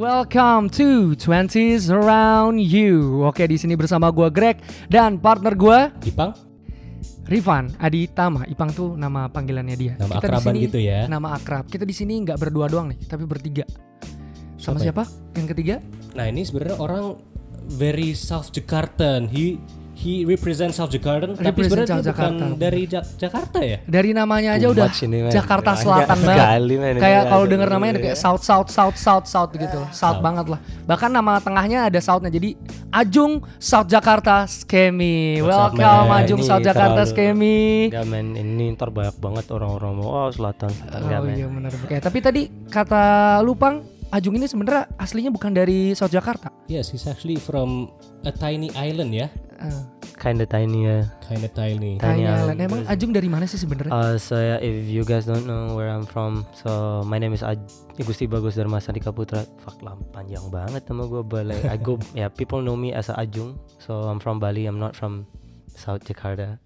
Welcome to 20s Around You. Oke, di sini bersama gue Greg dan partner gue Ipang. Rifan Aditama. Ipang tuh nama panggilannya dia. Nama Kita akraban disini, gitu ya. Nama akrab. Kita di sini nggak berdua doang nih, tapi bertiga. Sama siapa? Yang ketiga? Nah, ini sebenarnya orang very South Jakarta. He represent South Jakarta, tapi sebenarnya dia bukan dari Jakarta ya. Dari namanya aja udah Jakarta Selatan banget. Kayak kalau denger namanya kayak South gitu. South banget lah. Bahkan nama tengahnya ada Southnya. Jadi Ajung South Jakarta Skemi. Welcome Ajung South Jakarta Skemi. Enggak men, ini ntar banyak banget orang-orang mau selatan. Oh iya benar. Oke, tapi tadi kata Lupang, Ajung ini sebenarnya aslinya bukan dari South Jakarta. Yes, he's actually from a tiny island ya. Kinda tiny ya. Tiny island. Emang Ajung dari mana sih sebenarnya? So yeah, if you guys don't know where I'm from, so my name is Gusti Bagus Dharma Sandika Putra. Fuck lah, panjang banget nama gue. But like I go, yeah, people know me as Ajung. So I'm from Bali. I'm not from South Jakarta.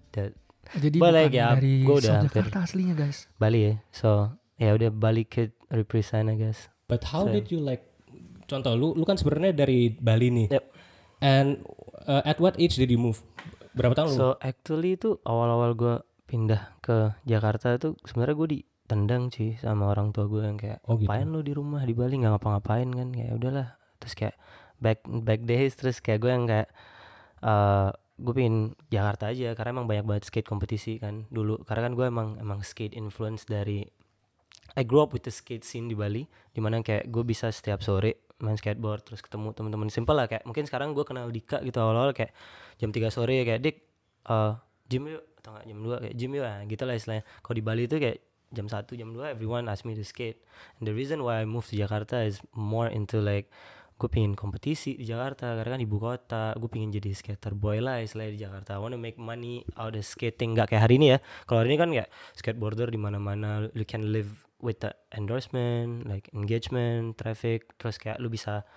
Jadi bukan like, ya, dari South Jakarta aslinya guys. Bali ya. So ya udah Bali kid represent I guess. But how did you like? Contoh lu kan sebenarnya dari Bali nih. Yep. And at what age did you move? Berapa tahun lu? So actually itu awal-awal gue pindah ke Jakarta itu sebenarnya gue ditendang sih sama orang tua gue yang kayak ngapain lu di rumah di Bali nggak ngapa-ngapain kan, kayak udahlah. Terus kayak back days, terus kayak gue yang kayak gue pengen Jakarta aja karena emang banyak banget skate kompetisi kan dulu, karena kan gue emang skate influence dari I grew up with the skate scene di Bali, dimana kayak gue bisa setiap sore main skateboard, terus ketemu teman-teman simpel lah, kayak mungkin sekarang gue kenal Dika gitu awal-awal kayak jam 3 sore kayak Dik gym yuk, atau nggak jam 2 kayak gym yuk gitu lah istilahnya. Kalau di Bali itu kayak jam 1 jam 2 everyone ask me to skate, and the reason why I moved to Jakarta is more into like gue pengen kompetisi di Jakarta karena kan ibu kota, gue pengen jadi skater boy lah istilahnya di Jakarta. I wanna make money out of skating, nggak kayak hari ini ya. Kalau hari ini kan kayak skateboarder di mana-mana, you can live with the endorsement, like engagement, traffic, terus kayak lu bisa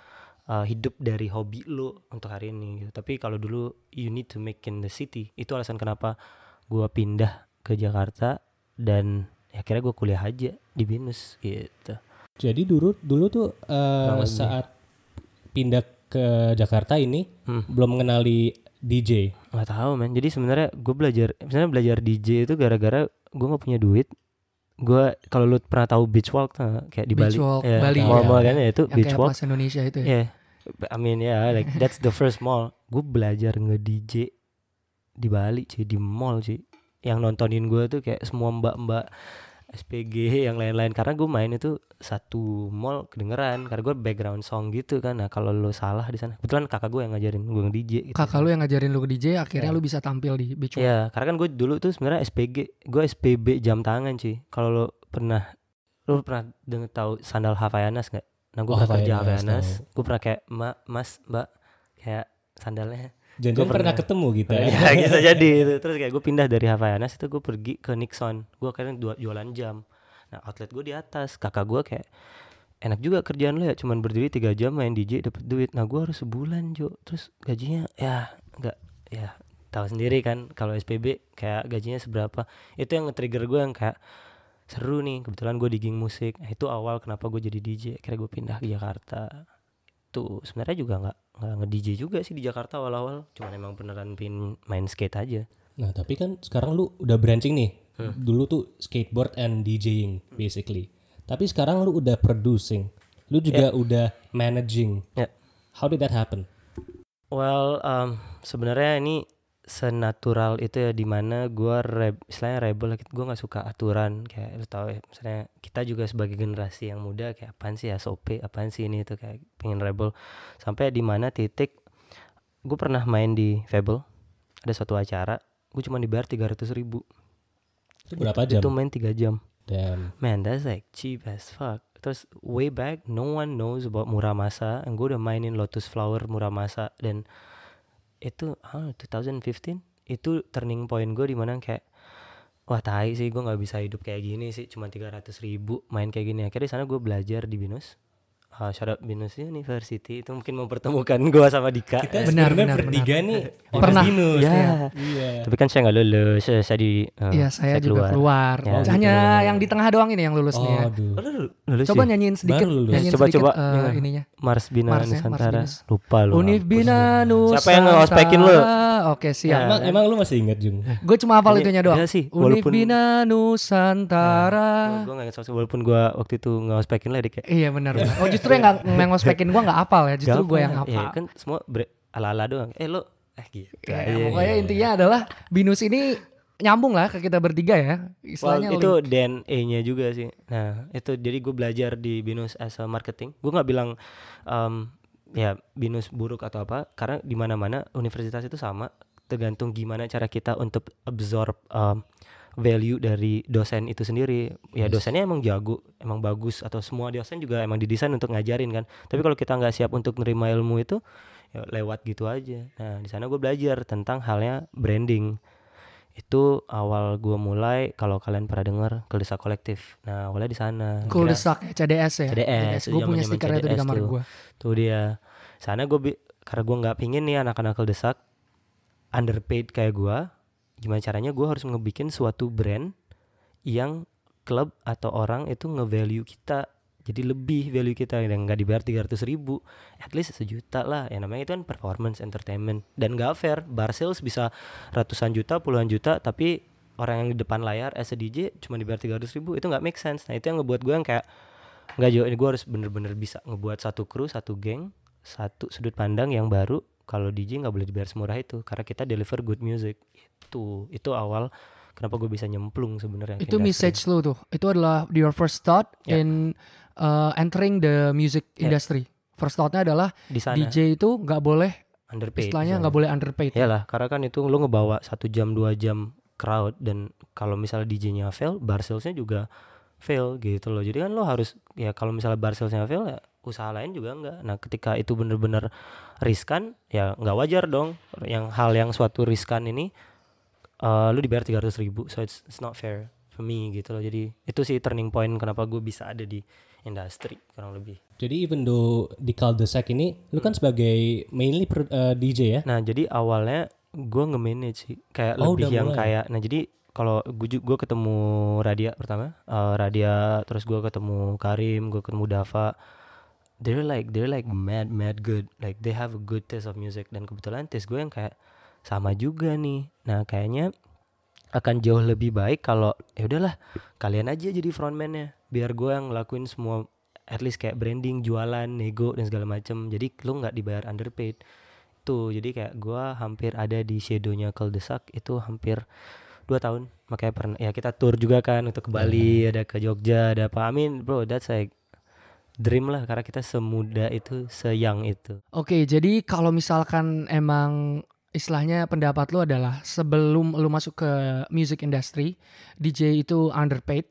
hidup dari hobi lu untuk hari ini gitu. Tapi kalau dulu you need to make in the city. Itu alasan kenapa gue pindah ke Jakarta dan akhirnya gue kuliah aja di BINUS gitu. Jadi dulu tuh saat pindah ke Jakarta ini belum mengenali DJ. Nggak tahu men. Jadi sebenarnya gue belajar DJ itu gara-gara gue nggak punya duit. Gue kalau lu pernah tahu beach walk kayak di Beach Bali, walk, Bali mall kan ya itu yang beach kayak walk. Plaza Indonesia itu ya. Yeah. I mean yeah, like that's the first mall. Gue belajar nge-DJ di Bali cuy, di mall cuy. Yang nontonin gue tuh kayak semua mbak-mbak SPG yang lain-lain, karena gue main itu satu mall kedengeran karena gue background song gitu kan. Nah kalau lo salah di sana, kebetulan kakak gue yang ngajarin gue nge-DJ gitu. Kakak lu yang ngajarin lu ke DJ, akhirnya lu bisa tampil di beach walk. Iya, karena kan gue dulu tuh sebenarnya gue SPB jam tangan cuy. Kalau lo pernah denger tahu sandal Havaianas nggak? Nah gue pernah kerja Havaianas, gue pernah kayak mbak kayak sandalnya. Jangan pernah ketemu gitu ya. Ya bisa jadi itu. Terus kayak gue pindah dari Havaianas itu gue pergi ke Nixon. Gue akhirnya jualan jam. Nah outlet gue di atas. Kakak gue kayak enak juga kerjaan lo ya, cuman berdiri 3 jam main DJ dapat duit. Nah gue harus sebulan Jo. Terus gajinya ya enggak, ya tahu sendiri kan kalau SPB kayak gajinya seberapa. Itu yang nge-trigger gue yang kayak seru nih, kebetulan gue digging musik. Nah, itu awal kenapa gue jadi DJ. Akhirnya gue pindah ke Jakarta. Tuh sebenarnya juga nggak nge-DJ juga sih di Jakarta awal-awal, cuman emang beneran pin main skate aja. Nah tapi kan sekarang lu udah branching nih. Dulu tuh skateboard and DJing basically, tapi sekarang lu udah producing, lu juga udah managing. How did that happen? Well sebenarnya ini senatural itu ya, dimana gue istilahnya rebel, gue nggak suka aturan kayak lu tahu ya, misalnya kita juga sebagai generasi yang muda kayak apaan sih SOP, apaan sih ini, itu kayak pengen rebel. Sampai di mana titik gue pernah main di Fable, ada suatu acara gue cuma dibayar 300.000. Itu berapa jam? Itu main 3 jam. Damn. Man, that's like cheap as fuck. Terus way back no one knows about Muramasa, and gue udah mainin Lotus Flower Muramasa, dan itu 2015 itu turning point gue, dimana kayak wah tai sih, gue nggak bisa hidup kayak gini sih, cuma 300.000 main kayak gini. Akhirnya di sana gue belajar di BINUS shout out Binus University itu mungkin mempertemukan gue sama Dika. Kita benar bertiga nih pernah Binus. Ya. Iya. Tapi kan saya nggak lulus, saya juga keluar. Ya, hanya yang di tengah doang ini yang lulus nih ya. Lulus coba nyanyiin sedikit. Coba ininya. Mars Bina Nusantara. Lupa lu. Univ Bina Nusantara. Siapa yang nge-ospekin lu? Oke, siap. Emang lu masih ingat Jung? Gue cuma hafal itunya doang. Univ Bina Nusantara. Gue gak ingat walaupun gue waktu itu ngospekin lah Dik. Iya benar. Oh justru yang ngospekin gue gak hafal ya. Justru gue yang hafal. Iya kan semua ala-ala doang. Lo gitu. Pokoknya intinya adalah Binus ini nyambung lah ke kita bertiga ya. Istilahnya itu DNA-nya juga sih. Nah itu jadi gue belajar di Binus as a marketing. Gue gak bilang ya Binus buruk atau apa. Karena di mana-mana universitas itu sama. Tergantung gimana cara kita untuk absorb value dari dosen itu sendiri. Ya dosennya emang jago, emang bagus, atau semua dosen juga emang didesain untuk ngajarin kan. Tapi kalau kita nggak siap untuk nerima ilmu itu, ya lewat gitu aja. Nah di sana gue belajar tentang halnya branding. Itu awal gue mulai, kalau kalian pernah dengar Kuldesak Kolektif. Nah awalnya di sana. Kuldesak CDS ya. CDS. Gue punya stikernya itu di kamar gue. Tuh dia. Sana gue karena gue nggak pingin nih anak-anak Kuldesak underpaid kayak gue. Gimana caranya gue harus ngebikin suatu brand yang klub atau orang itu nge-value kita, jadi lebih value kita, yang gak dibayar 300.000, at least 1 juta lah. Ya namanya itu kan performance entertainment. Dan gak fair, bar sales bisa ratusan juta, puluhan juta, tapi orang yang di depan layar as a DJ cuma dibayar 300.000, itu gak make sense. Nah itu yang ngebuat gue yang kayak gak jauh, ini gue harus bener-bener bisa ngebuat satu kru, satu geng, satu sudut pandang yang baru. Kalau DJ gak boleh dibayar semurah itu, karena kita deliver good music. Itu awal kenapa gue bisa nyemplung sebenarnya. Itu message lu tuh. Itu adalah your first thought in entering the music industry. First thoughtnya adalah DJ itu nggak boleh underpaid. Istilahnya nggak boleh underpaid. Iyalah, karena kan itu lu ngebawa 1 jam 2 jam crowd, dan kalau misalnya DJ-nya fail, bar sales-nya juga fail gitu loh. Jadi kan lo harus, ya kalau misalnya bar sales-nya fail, ya usaha lain juga enggak. Nah ketika itu bener-bener riskan, ya nggak wajar dong yang suatu riskan ini lu dibayar 300.000, so it's not fair for me gitu loh. Jadi itu sih turning point kenapa gue bisa ada di industri kurang lebih. Jadi even though di Kuldesak ini lu kan sebagai mainly DJ ya? Nah jadi awalnya gue nge-manage sih, kayak lebih yang mulai. Kayak nah jadi kalau gue ketemu Radia pertama, Radia, terus gue ketemu Karim, gue ketemu Dava. They're like mad good, like they have a good taste of music, dan kebetulan taste gue yang kayak sama juga nih. Nah kayaknya akan jauh lebih baik kalau ya udahlah kalian aja jadi frontman-nya, biar gue yang ngelakuin semua, at least kayak branding, jualan, nego dan segala macem. Jadi lu nggak dibayar underpaid tuh. Jadi kayak gue hampir ada di shadow-nya Kuldesak itu hampir 2 tahun. Makanya pernah ya kita tour juga kan, untuk ke Bali, ada ke Jogja, ada apa. I mean bro, that's like dream lah, karena kita semuda itu, seyang itu. Oke, jadi kalau misalkan emang istilahnya pendapat lu adalah sebelum lu masuk ke music industry, DJ itu underpaid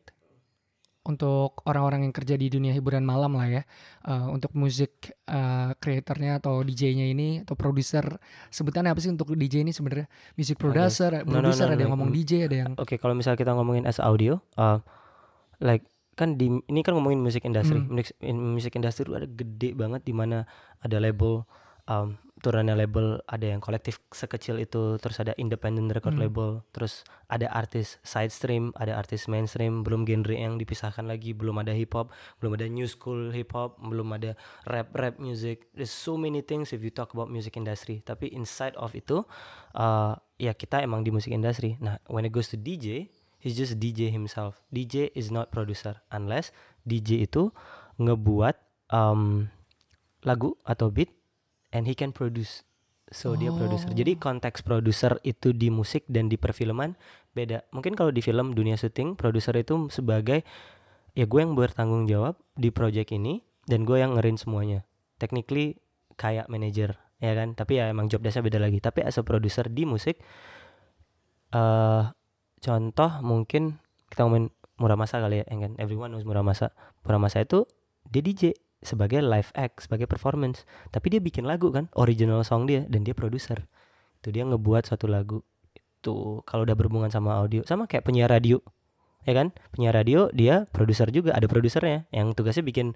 untuk orang-orang yang kerja di dunia hiburan malam lah ya. Untuk musik creatornya atau DJ-nya ini atau produser, sebutannya apa sih untuk DJ ini sebenarnya? Music producer, producer, ada yang ngomong DJ, ada yang. Oke, kalau misalnya kita ngomongin as audio, like kan ini kan ngomongin music industry. Music industry itu ada gede banget, di mana ada label, turunannya label, ada yang kolektif sekecil itu, terus ada independent record label, terus ada artis side stream, ada artis mainstream, belum genre yang dipisahkan lagi, belum ada hip hop, belum ada new school hip hop, belum ada rap music. There's so many things if you talk about music industry. Tapi inside of itu, ya kita emang di music industry. Nah when it goes to DJ, he's just DJ himself. DJ is not producer, unless DJ itu ngebuat lagu atau beat and he can produce. So dia producer. Jadi konteks producer itu di musik dan di perfilman beda. Mungkin kalau di film, dunia syuting, produser itu sebagai ya gue yang bertanggung jawab di project ini dan gue yang ngerin semuanya. Technically kayak manager ya kan, tapi ya emang job desk-nya beda lagi. Tapi as a producer di musik, contoh mungkin kita ngomongin Muramasa kali ya, kan everyone knows Muramasa. Muramasa itu dia DJ sebagai live act, sebagai performance, tapi dia bikin lagu kan, original song dia, dan dia produser. Itu dia ngebuat suatu lagu. Itu kalau udah berhubungan sama audio, sama kayak penyiar radio, ya kan? Penyiar radio dia produser juga, ada produsernya yang tugasnya bikin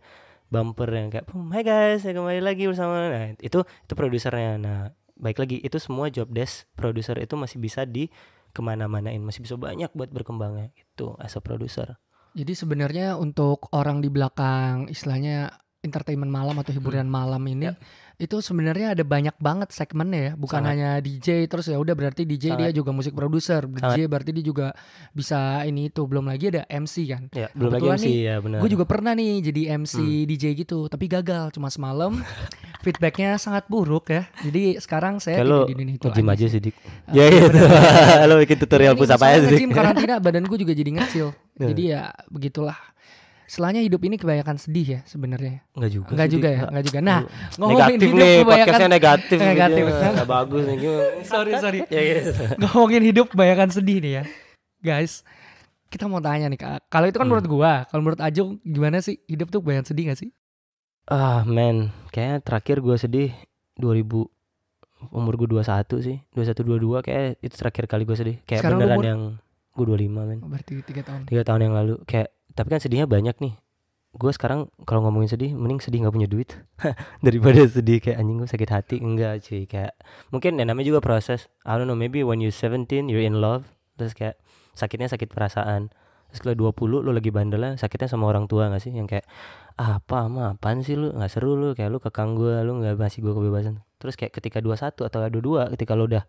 bumper yang kayak "Hai guys, saya kembali lagi bersama." Nah, itu produsernya. Nah, baik lagi itu semua job desk produser itu masih bisa di kemana-manain, masih bisa banyak buat berkembangnya itu as a producer. Jadi sebenarnya untuk orang di belakang istilahnya entertainment malam atau hiburan malam ini itu sebenarnya ada banyak banget segmennya ya, bukan hanya DJ terus ya udah berarti DJ dia juga musik produser, DJ berarti dia juga bisa ini itu, belum lagi ada MC kan. Ya, belum lagi MC ya benar. Gue juga pernah nih jadi MC DJ gitu, tapi gagal cuma semalam. Feedbacknya sangat buruk ya. Jadi sekarang saya tidak di dunia itu. Gym aja sih dik. Ya gitu. Lo bikin tutorial push up aja sih. Gym karantina badan gue juga jadi ngecil. Jadi ya begitulah. Selanya hidup ini kebanyakan sedih ya sebenarnya. Enggak juga ya. Nah, ngomongin negatif hidup nih, kebanyakan podcastnya negatif. Enggak bagus nih. Sorry. Ya gitu. Ngomongin hidup kebanyakan sedih nih ya. Guys, kita mau tanya nih Kak. Kalau itu kan menurut gua, kalau menurut Ajung gimana sih? Hidup tuh kebanyakan sedih gak sih? Man, kayaknya terakhir gua sedih 2000 umur gue 21 sih. 21 22 kayak itu terakhir kali gua sedih. Kayak sekarang beneran yang gue 25 men. Berarti 3 tahun. 3 tahun yang lalu kayak. Tapi kan sedihnya banyak nih. Gue sekarang kalau ngomongin sedih, mending sedih gak punya duit daripada sedih kayak anjing gue sakit hati. Enggak cuy, kayak mungkin ya namanya juga proses. I don't know, maybe when you're 17 you're in love, terus kayak sakitnya sakit perasaan. Terus kalau 20 lu lagi bandelnya sakitnya sama orang tua gak sih? Yang kayak apaan sih lu, gak seru lu, kayak lu kekang gue, lu gak ngasih gue kebebasan. Terus kayak ketika 21 atau 22, ketika lu udah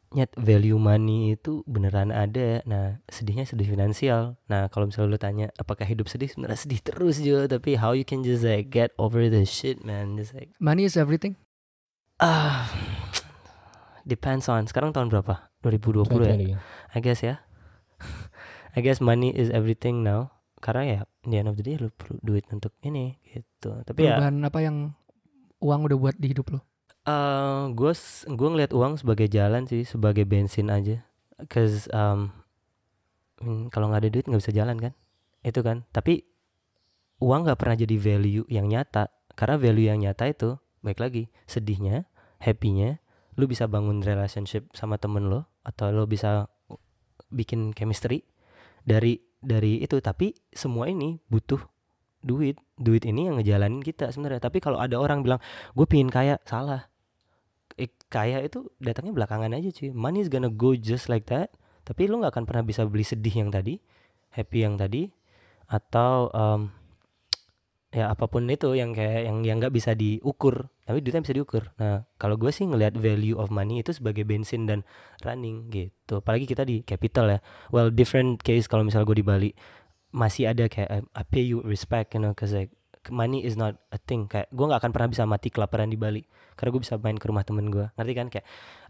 nyet value money itu beneran ada. Nah sedihnya sedih finansial. Nah kalau misalnya lu tanya apakah hidup sedih, sebenarnya sedih terus juga. Tapi how you can just like get over the shit man, just like money is everything. Depends on sekarang tahun berapa, 2020 ya I guess ya. I guess money is everything now. Karena ya di end of the day lu perlu duit untuk ini gitu. Tapi perubahan apa yang uang udah buat di hidup lu? Gue ngeliat uang sebagai jalan sih, sebagai bensin aja. Cause kalau nggak ada duit nggak bisa jalan kan, itu kan. Tapi uang nggak pernah jadi value yang nyata, karena value yang nyata itu baik lagi sedihnya, happynya, lu bisa bangun relationship sama temen lo, atau lo bisa bikin chemistry dari itu. Tapi semua ini butuh duit ini yang ngejalanin kita sebenarnya. Tapi kalau ada orang bilang gue pingin kaya, salah. Kaya itu datangnya belakangan aja cuy. Money is gonna go just like that. Tapi lu gak akan pernah bisa beli sedih yang tadi, happy yang tadi, atau ya apapun itu yang kayak yang gak bisa diukur. Tapi duitnya bisa diukur. Nah kalau gue sih ngelihat value of money itu sebagai bensin dan running gitu. Apalagi kita di capital ya. Well different case kalau misalnya gue di Bali, masih ada kayak I pay you respect, you know, cause like money is not a thing. Kayak gue gak akan pernah bisa mati kelaparan di Bali karena gue bisa main ke rumah temen gue, ngerti kan? Kayak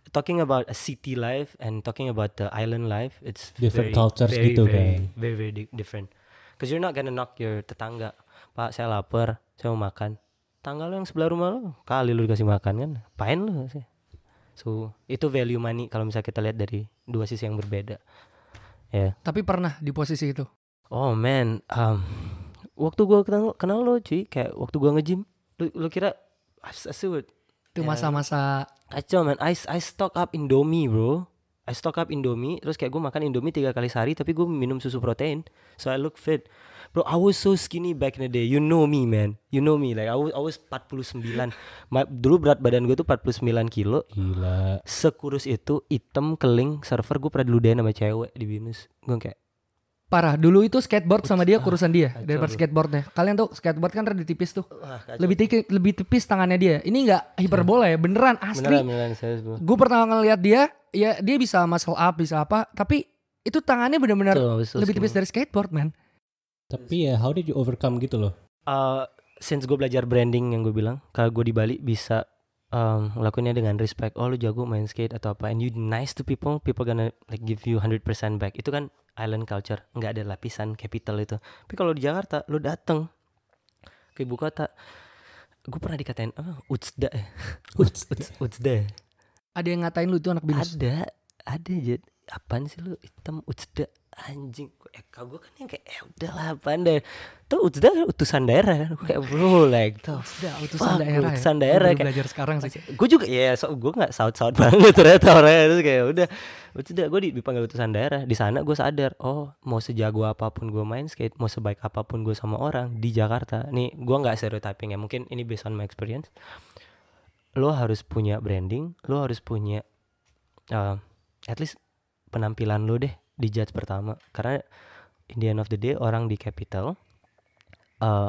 talking about a city life and talking about the island life, it's different cultures gitu kan. Very different. Cause you're not gonna knock your tetangga, Pak saya lapar, saya mau makan. Tangga lo yang sebelah rumah lo, kali lu dikasih makan kan, apain lu sih? So itu value money kalau misalnya kita lihat dari dua sisi yang berbeda. Ya. Yeah. Tapi pernah di posisi itu? Oh man, waktu gue kenal lo cuy, kayak waktu gue nge-gym, lo kira asut itu masa-masa kacau man. I stock up Indomie bro. I stock up Indomie, terus kayak gue makan Indomie 3 kali sehari, tapi gue minum susu protein, so I look fit bro. I was so skinny back in the day, you know me man, you know me, like I was 49. Dulu berat badan gue tuh 49 kilo. Gila. Sekurus itu, hitam, keling, server gue pernah diludahin sama cewek di Binus. Gue kayak parah. Dulu itu skateboard sama dia kurusan dia daripada skateboardnya. Kalian tuh skateboard kan rada tipis tuh. Lebih tipis tangannya dia. Ini nggak hiperbola ya, beneran asli. Beneran gue pertama ngeliat dia, ya dia bisa muscle up, bisa apa, tapi itu tangannya benar-benar lebih tipis dari skateboard man. Tapi ya how did you overcome gitu loh? Since gue belajar branding yang gue bilang, kalau gue di Bali bisa ngelakuinnya dengan respect. Oh lu jago main skate atau apa, and you nice to people gonna like give you 100% back. Itu kan island culture, nggak ada lapisan capital itu. Tapi kalau di Jakarta, lu dateng ke ibu kota, gue pernah dikatain utsda ya. Utsda. Ada yang ngatain lu itu anak Binus? Ada Jet. Apaan sih lu hitam utsda? anjing, kalau gue kan yang kayak udahlah pandai tuh udah utusan daerah kan, kayak bro like udah utusan daerah utusan daerah kayak belajar sekarang sih. Gue juga ya, gue nggak saut banget ternyata orangnya itu kayak udah gue dipanggil utusan daerah. Di sana gue sadar, oh mau sejago apapun gue main skate, mau sebaik apapun gue sama orang di Jakarta nih, gue nggak stereotyping ya, mungkin ini based on my experience, lo harus punya branding, lo harus punya at least penampilan lo deh di judge pertama, karena in the end of the day orang di Capital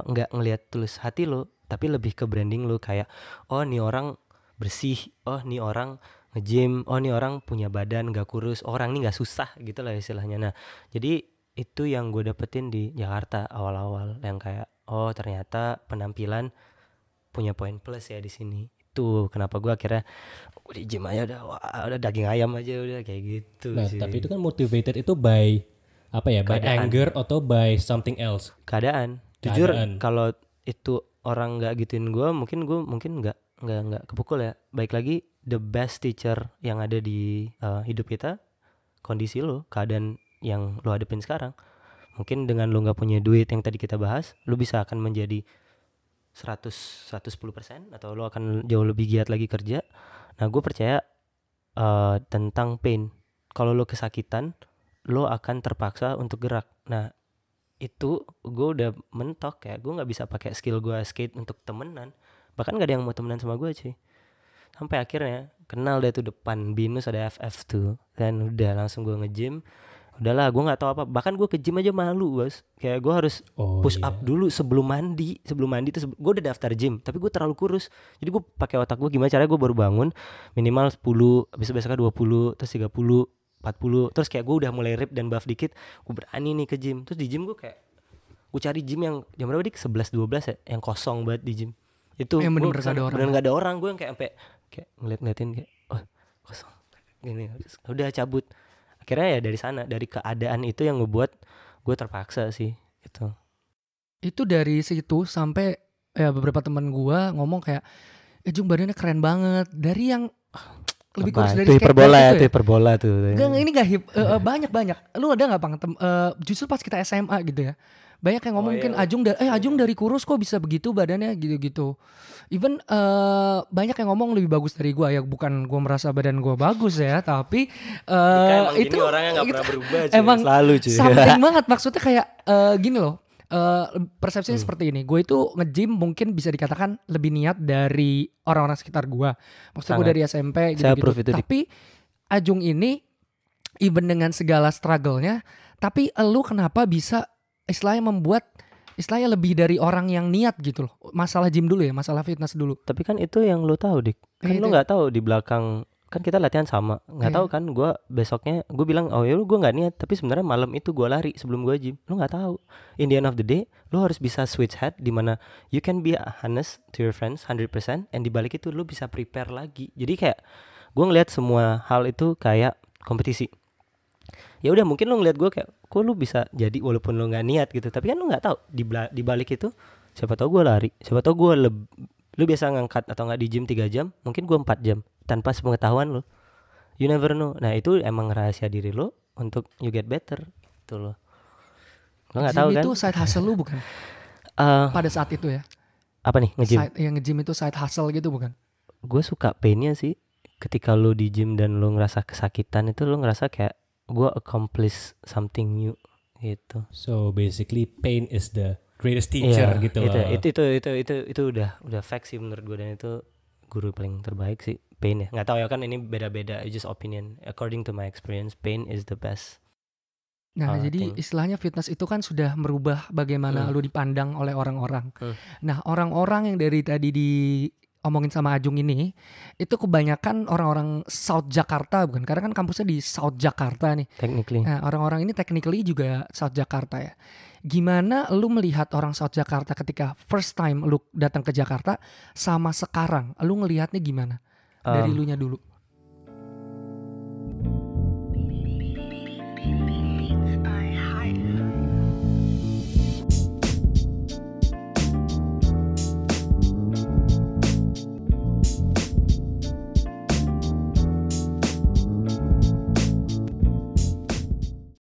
nggak ngelihat tulus hati lo, tapi lebih ke branding lo, kayak oh nih orang bersih, oh nih orang nge-gym, oh nih orang punya badan gak kurus, orang nih gak susah gitu lah istilahnya. Nah jadi itu yang gue dapetin di Jakarta awal-awal, yang kayak oh ternyata penampilan punya poin plus ya di sini. Itu kenapa gue akhirnya di gym aja udah daging ayam aja udah kayak gitu. Nah sih. Tapi itu kan motivated itu by apa ya, by anger atau by something else? Keadaan. Jujur kalau itu orang nggak gituin gue mungkin nggak kepukul ya. Baik lagi, the best teacher yang ada di hidup kita, kondisi lo, keadaan yang lo hadapin sekarang. Mungkin dengan lo nggak punya duit yang tadi kita bahas, lo bisa akan menjadi 110% atau lo akan jauh lebih giat lagi kerja. Nah gue percaya tentang pain. Kalau lo kesakitan, lo akan terpaksa untuk gerak. Nah itu gue udah mentok, kayak gue nggak bisa pakai skill gue skate untuk temenan, bahkan nggak ada yang mau temenan sama gue cuy. Sampai akhirnya kenal deh tuh depan binus ada FF tuh, dan udah langsung gue nge-gym. Udahlah gue nggak tahu apa, bahkan gue ke gym aja malu bos, kayak gue harus push up dulu sebelum mandi tuh gue udah daftar gym, tapi gue terlalu kurus, jadi gue pakai otak gue gimana caranya gue baru bangun minimal 10, besok-besoknya 20, terus 30, 40, terus kayak gue udah mulai rip dan buff dikit, gue berani nih ke gym. Terus di gym gue kayak gue cari gym yang jam berapa dik, 11-12 ya, yang kosong banget di gym itu, yang bener-bener gak ada orang. Gue yang kayak sampai kayak ngeliatin kayak oh kosong gini, udah cabut. Akhirnya ya dari sana, dari keadaan itu yang ngebuat gue terpaksa sih itu dari situ sampai ya beberapa teman gue ngomong kayak Jung badannya keren banget, dari yang lebih kurus dari hiperbola tuh. Enggak, ini gak banyak. Lu ada gak Bang? Justru pas kita SMA gitu ya, banyak yang ngomong mungkin Ajung dari kurus kok bisa begitu badannya gitu-gitu. Even banyak yang ngomong lebih bagus dari gue ya, bukan gue merasa badan gue bagus ya, tapi itu orangnya gak pernah berubah cuy. Emang selalu cuy. Something banget, maksudnya kayak gini loh. Persepsinya seperti ini, gue itu nge-gym mungkin bisa dikatakan lebih niat dari orang-orang sekitar gue. Maksudnya gue dari SMP gitu-gitu. Tapi Ajung ini even dengan segala struggle-nya, tapi lu kenapa bisa istilahnya membuat istilahnya lebih dari orang yang niat gitu loh. Masalah gym dulu ya, masalah fitness dulu. Tapi kan itu yang lu tahu dik, kan lu nggak tahu di belakang. Kan kita latihan sama, nggak tahu kan gue besoknya gue bilang oh ya lu gue nggak niat, tapi sebenarnya malam itu gue lari sebelum gue gym. Lu nggak tahu. In the end of the day, lu harus bisa switch head, di mana you can be honest to your friends 100%, and di balik itu lu bisa prepare lagi. Jadi kayak gue ngelihat semua hal itu kayak kompetisi. Ya udah mungkin lu ngelihat gue kayak kok lu bisa jadi walaupun lu nggak niat gitu, tapi kan lu nggak tahu di balik itu siapa tahu gue lari, siapa tahu gue lu biasa ngangkat atau nggak di gym 3 jam, mungkin gue 4 jam tanpa sepengetahuan lo. You never know. Nah itu emang rahasia diri lo untuk you get better gitu lo. Lo nggak tahu kan? Itu side hustle lu bukan? Pada saat itu ya. Apa nih nge-gym? Yang nge-gym itu side hustle gitu bukan? Gue suka painnya sih. Ketika lo di gym dan lo ngerasa kesakitan itu lo ngerasa kayak gue accomplish something new gitu. So basically pain is the greatest teacher gitu loh. Itu udah fact sih menurut gue, dan itu guru paling terbaik sih, pain ya. Nggak tahu ya kan, ini beda-beda, it's just opinion. According to my experience, pain is the best. Nah jadi istilahnya fitness itu kan sudah merubah bagaimana lu dipandang oleh orang-orang. Nah orang-orang yang dari tadi diomongin sama Ajung ini, itu kebanyakan orang-orang South Jakarta bukan? Karena kan kampusnya di South Jakarta nih. Technically. Nah orang-orang ini technically juga South Jakarta ya. Gimana lu melihat orang South Jakarta ketika first time lu datang ke Jakarta sama sekarang? Lu ngelihatnya gimana? Dari lu nya dulu.